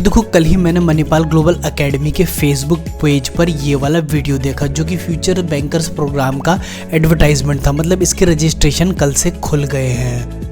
देखो कल ही मैंने मणिपाल ग्लोबल एकेडमी के फेसबुक पेज पर ये वाला वीडियो देखा जो कि फ्यूचर बैंकर्स प्रोग्राम का एडवर्टाइजमेंट था। मतलब इसके रजिस्ट्रेशन कल से खुल गए हैं।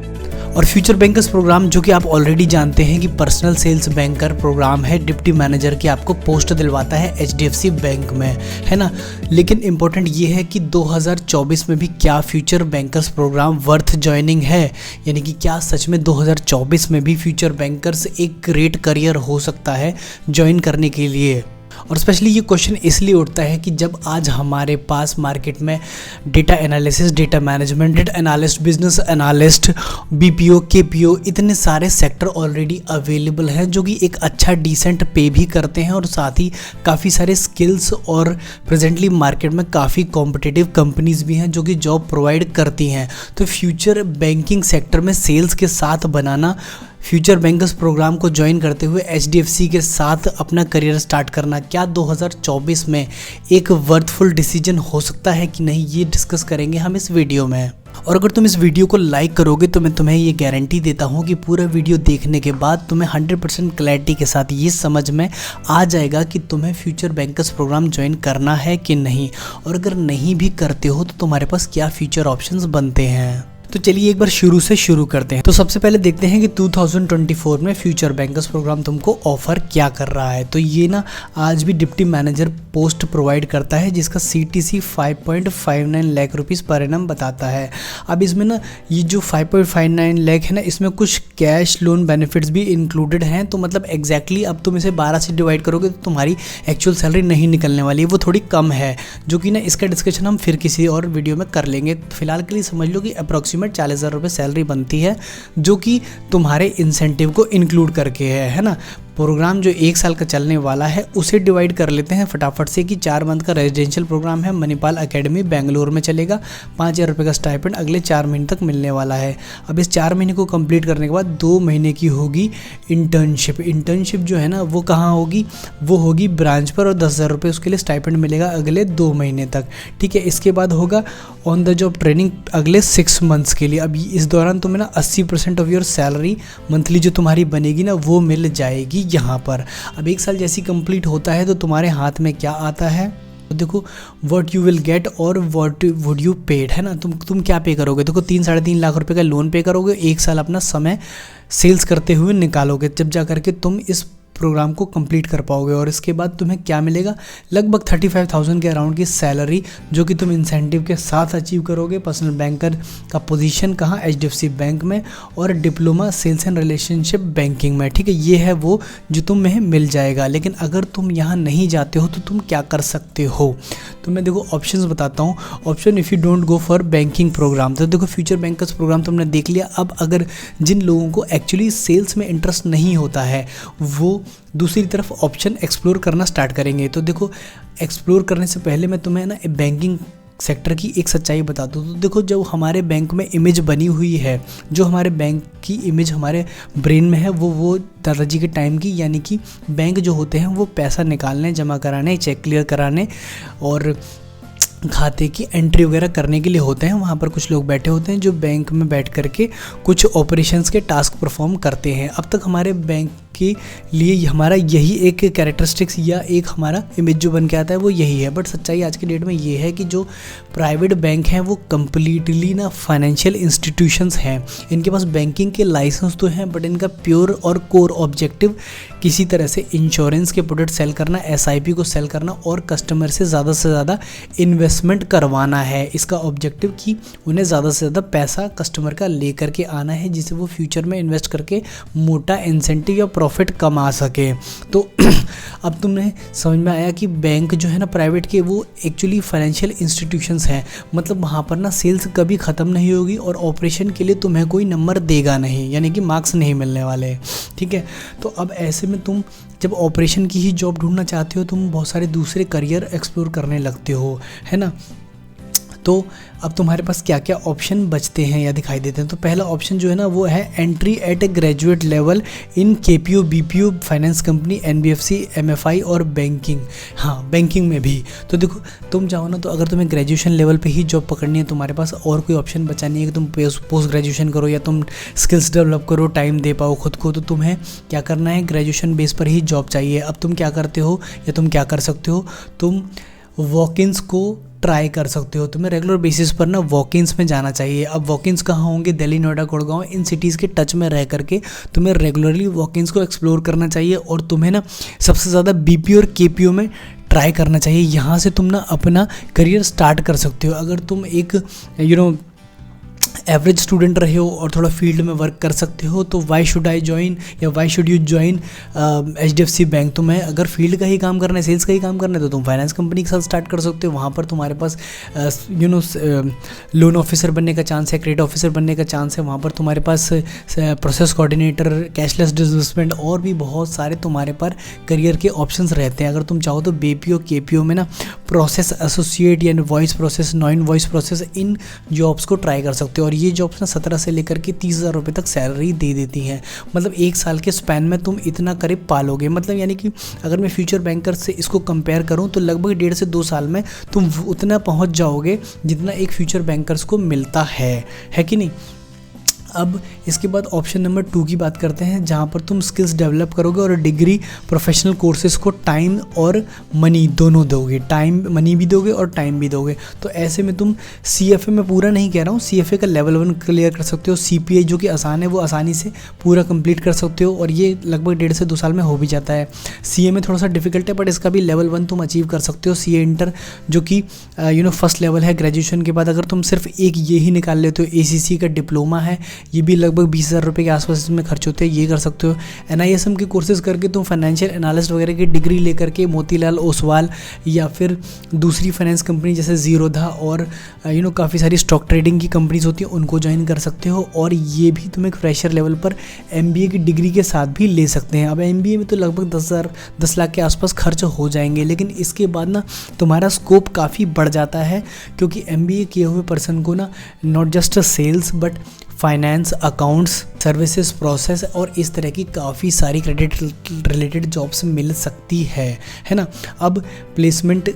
और फ्यूचर बैंकर्स प्रोग्राम जो कि आप ऑलरेडी जानते हैं कि पर्सनल सेल्स बैंकर प्रोग्राम है, डिप्टी मैनेजर की आपको पोस्ट दिलवाता है एचडीएफसी बैंक में, है ना। लेकिन इम्पोर्टेंट ये है कि 2024 में भी क्या future bankers program worth joining है, यानी कि क्या सच में 2024 में भी फ्यूचर बैंकर्स एक ग्रेट करियर हो सकता है ज्वाइन करने के लिए। और स्पेशली ये क्वेश्चन इसलिए उठता है कि जब आज हमारे पास मार्केट में data analysis, data management, data analyst, business analyst, BPO, KPO, इतने सारे सेक्टर ऑलरेडी अवेलेबल हैं जो कि एक अच्छा डिसेंट पे भी करते हैं और साथ ही काफ़ी सारे स्किल्स और प्रेजेंटली मार्केट में काफ़ी कॉम्पिटिटिव कंपनीज भी हैं जो कि जॉब प्रोवाइड करती हैं। तो फ्यूचर बैंकिंग सेक्टर में सेल्स के साथ बनाना, फ्यूचर बैंकर्स प्रोग्राम को ज्वाइन करते हुए एचडीएफसी के साथ अपना करियर स्टार्ट करना क्या 2024 में एक वर्थफुल डिसीजन हो सकता है कि नहीं, ये डिस्कस करेंगे हम इस वीडियो में। और अगर तुम इस वीडियो को लाइक करोगे तो मैं तुम्हें ये गारंटी देता हूँ कि पूरा वीडियो देखने के बाद तुम्हें 100% क्लैरिटी के साथ ये समझ में आ जाएगा कि तुम्हें फ्यूचर बैंकर्स प्रोग्राम ज्वाइन करना है कि नहीं, और अगर नहीं भी करते हो तो तुम्हारे पास क्या फ्यूचर ऑप्शंस बनते हैं। तो चलिए एक बार शुरू से शुरू करते हैं। तो सबसे पहले देखते हैं कि 2024 में फ्यूचर बैंकर्स प्रोग्राम तुमको ऑफर क्या कर रहा है। तो ये ना आज भी डिप्टी मैनेजर पोस्ट प्रोवाइड करता है जिसका CTC 5.59 lakh rupees per annum बताता है। अब इसमें ना ये जो 5.59 लाख है ना, इसमें कुछ कैश लोन बेनिफिट्स भी इंक्लूडेड हैं। तो मतलब एग्जैक्टली अब तुम इसे 12 से डिवाइड करोगे तो तुम्हारी एक्चुअल सैलरी नहीं निकलने वाली है, वो थोड़ी कम है, जो कि ना इसका डिस्कशन हम फिर किसी और वीडियो में कर लेंगे। फिलहाल के लिए समझ लो कि अप्रॉक्सीमेट 40,000 रुपये सैलरी बनती है जो कि तुम्हारे इंसेंटिव को इंक्लूड करके है ना। प्रोग्राम जो 1 साल का चलने वाला है उसे डिवाइड कर लेते हैं फटाफट से कि 4 मंथ का रेजिडेंशियल प्रोग्राम है, मणिपाल एकेडमी बेंगलोर में चलेगा। 5,000 रुपये का स्टाइपेंड अगले 4 महीने तक मिलने वाला है। अब इस 4 महीने को कंप्लीट करने के बाद 2 महीने की होगी इंटर्नशिप। इंटर्नशिप जो है ना वो कहाँ होगी, वो होगी ब्रांच पर, और 10,000 रुपये उसके लिए स्टाइपेंड मिलेगा अगले 2 महीने तक। ठीक है, इसके बाद होगा ऑन द जॉब ट्रेनिंग अगले 6 मंथ्स के लिए। अब इस दौरान तुम्हें ना 80% ऑफ योर सैलरी मंथली जो तुम्हारी बनेगी ना वो मिल जाएगी यहाँ पर। अब 1 साल जैसी कंप्लीट होता है तो तुम्हारे हाथ में क्या आता है, तो देखो व्हाट यू विल गेट और व्हाट वुड यू पेड, है ना। तुम क्या पे करोगे। देखो 3-3.5 लाख रुपए का लोन पे करोगे, 1 साल अपना समय सेल्स करते हुए निकालोगे, जब जा करके तुम इस प्रोग्राम को कंप्लीट कर पाओगे। और इसके बाद तुम्हें क्या मिलेगा, लगभग 35,000 के अराउंड की सैलरी जो कि तुम इंसेंटिव के साथ अचीव करोगे। पर्सनल बैंकर का पोजीशन कहाँ, एचडीएफसी बैंक में, और diploma sales and relationship banking में। ठीक है, ये है वो जो तुम्हें मिल जाएगा। लेकिन अगर तुम यहाँ नहीं जाते हो तो तुम क्या कर सकते हो, तो मैं देखो ऑप्शंस बताता हूँ। Option if you don't go for banking program, तो देखो फ्यूचर बैंकर्स प्रोग्राम तुमने देख लिया। अब अगर जिन लोगों को एक्चुअली सेल्स में इंटरेस्ट नहीं होता है वो दूसरी तरफ ऑप्शन एक्सप्लोर करना स्टार्ट करेंगे। तो देखो एक्सप्लोर करने से पहले मैं तुम्हें ना बैंकिंग सेक्टर की एक सच्चाई बता दूँ। तो देखो जो हमारे बैंक में इमेज बनी हुई है, जो हमारे बैंक की इमेज हमारे ब्रेन में है वो दादाजी के टाइम की, यानी कि बैंक जो होते हैं वो पैसा निकालने, जमा कराने, चेक क्लियर कराने और खाते की एंट्री वगैरह करने के लिए होते हैं। वहाँ पर कुछ लोग बैठे होते हैं जो बैंक में बैठ करके कुछ ऑपरेशंस के टास्क परफॉर्म करते हैं। अब तक हमारे बैंक के लिए हमारा यही एक कैरेक्टरिस्टिक्स या एक हमारा इमेज जो बन के आता है वो यही है। बट सच्चाई आज के डेट में ये है कि जो प्राइवेट बैंक हैं वो कम्प्लीटली ना फाइनेंशियल इंस्टीट्यूशंस हैं। इनके पास बैंकिंग के लाइसेंस तो हैं बट इनका प्योर और कोर ऑब्जेक्टिव किसी तरह से इंश्योरेंस के प्रोडक्ट सेल करना, SIP को सेल करना और कस्टमर से ज़्यादा इन्वेस्टमेंट करवाना है। इसका ऑब्जेक्टिव कि उन्हें ज़्यादा से ज़्यादा पैसा कस्टमर का ले करके आना है जिसे वो फ्यूचर में इन्वेस्ट करके मोटा इंसेंटिव या प्रॉफिट कमा सके। तो अब तुम्हें समझ में आया कि बैंक जो है ना प्राइवेट के वो एक्चुअली फाइनेंशियल इंस्टीट्यूशंस हैं। मतलब वहाँ पर ना सेल्स कभी ख़त्म नहीं होगी और ऑपरेशन के लिए तुम्हें कोई नंबर देगा नहीं, यानी कि मार्क्स नहीं मिलने वाले। ठीक है, तो अब ऐसे में तुम जब ऑपरेशन की ही जॉब ढूंढना चाहते हो तुम बहुत सारे दूसरे करियर एक्सप्लोर करने लगते हो, है ना। तो अब तुम्हारे पास क्या क्या ऑप्शन बचते हैं या दिखाई देते हैं। तो पहला ऑप्शन जो है ना वो है entry eight A graduate level in KPO, BPO, finance company, NBFC, MFI और बैंकिंग। हाँ, बैंकिंग में भी। तो देखो तुम चाहो ना तो अगर तुम्हें ग्रेजुएशन लेवल पे ही जॉब पकड़नी है, तुम्हारे पास और कोई ऑप्शन बचा नहीं है कि तुम पोस्ट ग्रेजुएशन करो या तुम स्किल्स डेवलप करो, टाइम दे पाओ खुद को, तो तुम्हें क्या करना है, ग्रेजुएशन बेस पर ही जॉब चाहिए। अब तुम क्या करते हो या तुम क्या कर सकते हो, तुम वॉक-इन्स को ट्राई कर सकते हो। तुम्हें रेगुलर बेसिस पर ना वॉक-इन्स में जाना चाहिए। अब वॉक-इन्स कहाँ होंगे, दिल्ली, नोएडा, गुड़गांव, इन सिटीज़ के टच में रह करके तुम्हें रेगुलरली वॉक-इन्स को एक्सप्लोर करना चाहिए और तुम्हें ना सबसे ज़्यादा बीपीओ और केपीओ में ट्राई करना चाहिए। यहाँ से तुम ना अपना करियर स्टार्ट कर सकते हो। अगर तुम एक एवरेज स्टूडेंट रहे हो और थोड़ा फील्ड में वर्क कर सकते हो तो वाई शुड आई ज्वाइन या why should you join HDFC bank. तुम्हें अगर फील्ड का ही काम करना है, सेल्स का ही काम करना है, तो तुम फाइनेंस कंपनी के साथ स्टार्ट कर सकते हो। वहाँ पर तुम्हारे पास लोन ऑफिसर बनने का चांस है, क्रेडिट ऑफिसर बनने का चांस है। वहाँ पर तुम्हारे पास प्रोसेस कोऑर्डिनेटर, कैशलेस डिसबर्समेंट और भी बहुत सारे तुम्हारे पर करियर के ऑप्शंस रहते हैं। अगर तुम चाहो तो BPO KPO में ना प्रोसेस एसोसिएट या voice process, non voice process, इन जॉब्स को ट्राई कर सकते हो। और ये जॉब्स ना 17 से लेकर के 30,000 रुपये तक सैलरी दे देती हैं। मतलब 1 साल के स्पैन में तुम इतना करीब पालोगे। मतलब यानी कि अगर मैं फ्यूचर बैंकर से इसको कंपेयर करूं तो लगभग 1.5 से 2 साल में तुम उतना पहुंच जाओगे जितना एक फ्यूचर बैंकर्स को मिलता है कि नहीं। अब इसके बाद ऑप्शन नंबर 2 की बात करते हैं, जहाँ पर तुम स्किल्स डेवलप करोगे और डिग्री, प्रोफेशनल कोर्सेज को टाइम और मनी दोनों दोगे। टाइम, मनी भी दोगे और टाइम भी दोगे। तो ऐसे में तुम CFA में पूरा नहीं कह रहा हूँ, CFA का लेवल 1 क्लियर कर सकते हो। CPA जो कि आसान है वो आसानी से पूरा कंप्लीट कर सकते हो और ये लगभग 1.5 से 2 साल में हो भी जाता है। CA में थोड़ा सा डिफिकल्ट है बट इसका भी लेवल 1 तुम अचीव कर सकते हो। CA इंटर जो कि फर्स्ट लेवल है ग्रेजुएशन के बाद। अगर तुम सिर्फ एक ये ही निकाल लेते हो, ACC का डिप्लोमा है, ये भी लगभग 20,000 रुपये के आसपास इसमें खर्च होते हैं, ये कर सकते हो। NISM के कोर्सेज करके तुम फाइनेंशियल एनालिस्ट वगैरह की डिग्री लेकर के मोतीलाल ओसवाल या फिर दूसरी फाइनेंस कंपनी जैसे जीरोधा और काफ़ी सारी स्टॉक ट्रेडिंग की कंपनीज होती हैं उनको ज्वाइन कर सकते हो। और ये भी तुम एक फ्रेशर लेवल पर MBA की डिग्री के साथ भी ले सकते हैं। अब MBA में तो लगभग 10 लाख के आसपास खर्च हो जाएंगे, लेकिन इसके बाद ना तुम्हारा स्कोप काफ़ी बढ़ जाता है क्योंकि MBA किए हुए पर्सन को ना not just sales but finance, accounts, services, process और इस तरह की काफ़ी सारी क्रेडिट रिलेटेड जॉब्स मिल सकती है ना। अब प्लेसमेंट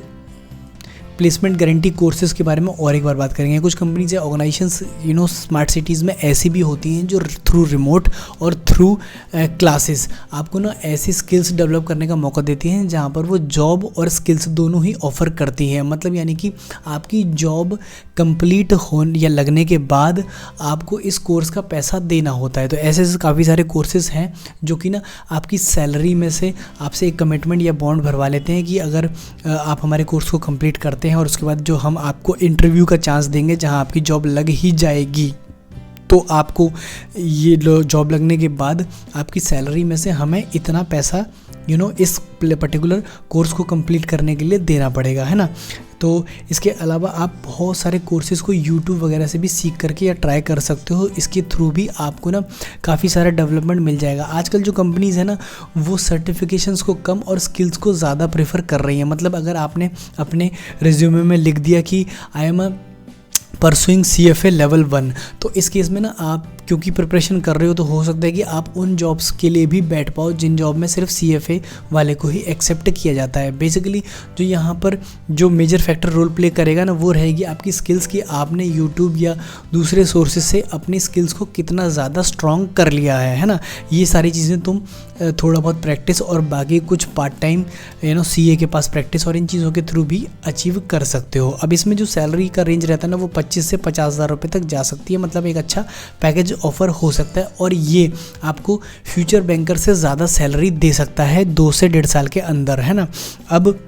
गारंटी कोर्सेज के बारे में और एक बार बात करेंगे। कुछ कंपनीज या ऑर्गेनाइजेशंस स्मार्ट सिटीज़ में ऐसी भी होती हैं जो थ्रू रिमोट और थ्रू क्लासेस आपको ना ऐसी स्किल्स डेवलप करने का मौका देती हैं जहां पर वो जॉब और स्किल्स दोनों ही ऑफर करती हैं। मतलब यानी कि आपकी जॉब कंप्लीट होने या लगने के बाद आपको इस कोर्स का पैसा देना होता है। तो ऐसे काफ़ी सारे कोर्सेज हैं जो कि ना आपकी सैलरी में से आपसे एक कमिटमेंट या बॉन्ड भरवा लेते हैं कि अगर आप हमारे कोर्स को कंप्लीट करते हैं और उसके बाद जो हम आपको इंटरव्यू का चांस देंगे जहां आपकी जॉब लग ही जाएगी, तो आपको ये जॉब लगने के बाद आपकी सैलरी में से हमें इतना पैसा इस पर्टिकुलर कोर्स को कंप्लीट करने के लिए देना पड़ेगा, है ना। तो इसके अलावा आप बहुत सारे कोर्सेज़ को YouTube वगैरह से भी सीख करके या ट्राई कर सकते हो। इसके थ्रू भी आपको ना काफ़ी सारा डेवलपमेंट मिल जाएगा। आजकल जो कंपनीज़ है ना वो सर्टिफिकेशंस को कम और स्किल्स को ज़्यादा प्रेफर कर रही हैं। मतलब अगर आपने अपने रिज्यूमे में लिख दिया कि I am pursuing CFA level 1, तो इस केस में ना आप क्योंकि प्रिपरेशन कर रहे हो तो हो सकता है कि आप उन जॉब्स के लिए भी बैठ पाओ जिन जॉब में सिर्फ CFA वाले को ही एक्सेप्ट किया जाता है। बेसिकली जो यहाँ पर जो मेजर फैक्टर रोल प्ले करेगा ना वो रहेगी आपकी स्किल्स की आपने यूट्यूब या दूसरे सोर्सेज से अपनी स्किल्स को कितना ज़्यादा स्ट्रॉन्ग कर लिया है ना। ये सारी चीज़ें तुम थोड़ा बहुत प्रैक्टिस और बाकी कुछ पार्ट टाइम CA के पास प्रैक्टिस और इन चीज़ों के थ्रू भी अचीव कर सकते हो। अब इसमें जो सैलरी का रेंज रहता है ना वो 25 से 50,000 रुपये तक जा सकती है। मतलब एक अच्छा पैकेज ऑफर हो सकता है और ये आपको फ्यूचर बैंकर से ज़्यादा सैलरी दे सकता है 2 से 1.5 साल के अंदर, है ना। अब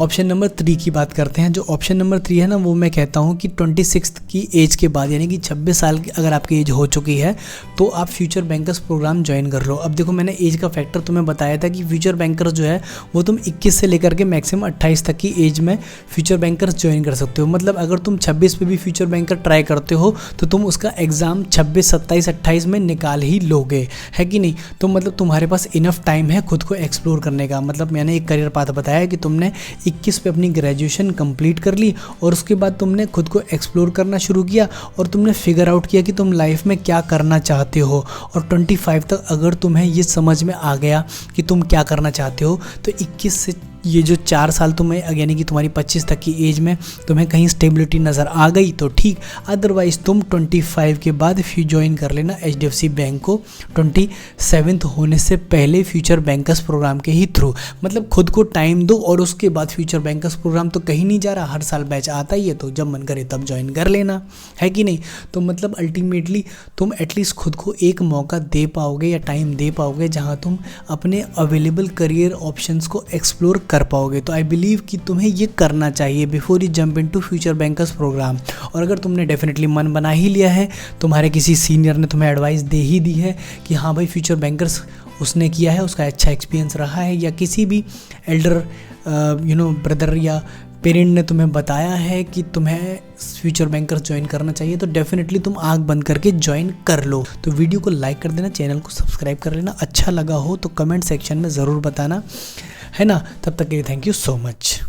ऑप्शन नंबर 3 की बात करते हैं। जो ऑप्शन नंबर 3 है ना वो मैं कहता हूँ कि 26 की एज के बाद यानी कि 26 साल की अगर आपकी एज हो चुकी है तो आप फ्यूचर बैंकर्स प्रोग्राम ज्वाइन कर लो। अब देखो मैंने एज का फैक्टर तुम्हें बताया था कि फ्यूचर बैंकर्स जो है वो तुम 21 से लेकर के मैक्सिमम 28 तक की एज में फ्यूचर बैंकर्स ज्वाइन कर सकते हो। मतलब अगर तुम 26 पे भी फ्यूचर बैंकर ट्राई करते हो तो तुम उसका एग्ज़ाम 26, 27, 28 में निकाल ही लोगे, है कि नहीं। तो मतलब तुम्हारे पास इनफ टाइम है खुद को एक्सप्लोर करने का। मतलब मैंने एक करियर पाथ बताया कि तुमने 21 पे अपनी ग्रेजुएशन कंप्लीट कर ली और उसके बाद तुमने खुद को एक्सप्लोर करना शुरू किया और तुमने फिगर आउट किया कि तुम लाइफ में क्या करना चाहते हो। और 25 तक अगर तुम्हें ये समझ में आ गया कि तुम क्या करना चाहते हो तो 21 से ये जो 4 साल तुम्हें यानी कि तुम्हारी 25 तक की एज में तुम्हें कहीं स्टेबिलिटी नज़र आ गई तो ठीक, अदरवाइज़ तुम 25 के बाद ज्वाइन कर लेना HDFC बैंक को 27th होने से पहले फ्यूचर बैंकर्स प्रोग्राम के ही थ्रू। मतलब खुद को टाइम दो और उसके बाद फ्यूचर बैंकर्स प्रोग्राम तो कहीं नहीं जा रहा, हर साल बैच आता ही है, तो जब मन करे तब ज्वाइन कर लेना, है कि नहीं। तो मतलब अल्टीमेटली तुम एटलीस्ट खुद को एक मौका दे पाओगे या टाइम दे पाओगे जहाँ तुम अपने अवेलेबल करियर ऑप्शंस को एक्सप्लोर कर पाओगे। तो आई बिलीव कि तुम्हें ये करना चाहिए before you jump into future bankers program. और अगर तुमने डेफिनेटली मन बना ही लिया है, तुम्हारे किसी सीनियर ने तुम्हें एडवाइस दे ही दी है कि हाँ भाई फ्यूचर बैंकर्स उसने किया है, उसका अच्छा एक्सपीरियंस रहा है, या किसी भी एल्डर ब्रदर या पेरेंट ने तुम्हें बताया है कि तुम्हें फ्यूचर बैंकर्स ज्वाइन करना चाहिए, तो डेफिनेटली तुम आंख बंद करके ज्वाइन कर लो। तो वीडियो को लाइक कर देना, चैनल को सब्सक्राइब कर लेना, अच्छा लगा हो तो कमेंट सेक्शन में ज़रूर बताना, है ना। तब तक के लिए थैंक यू सो मच।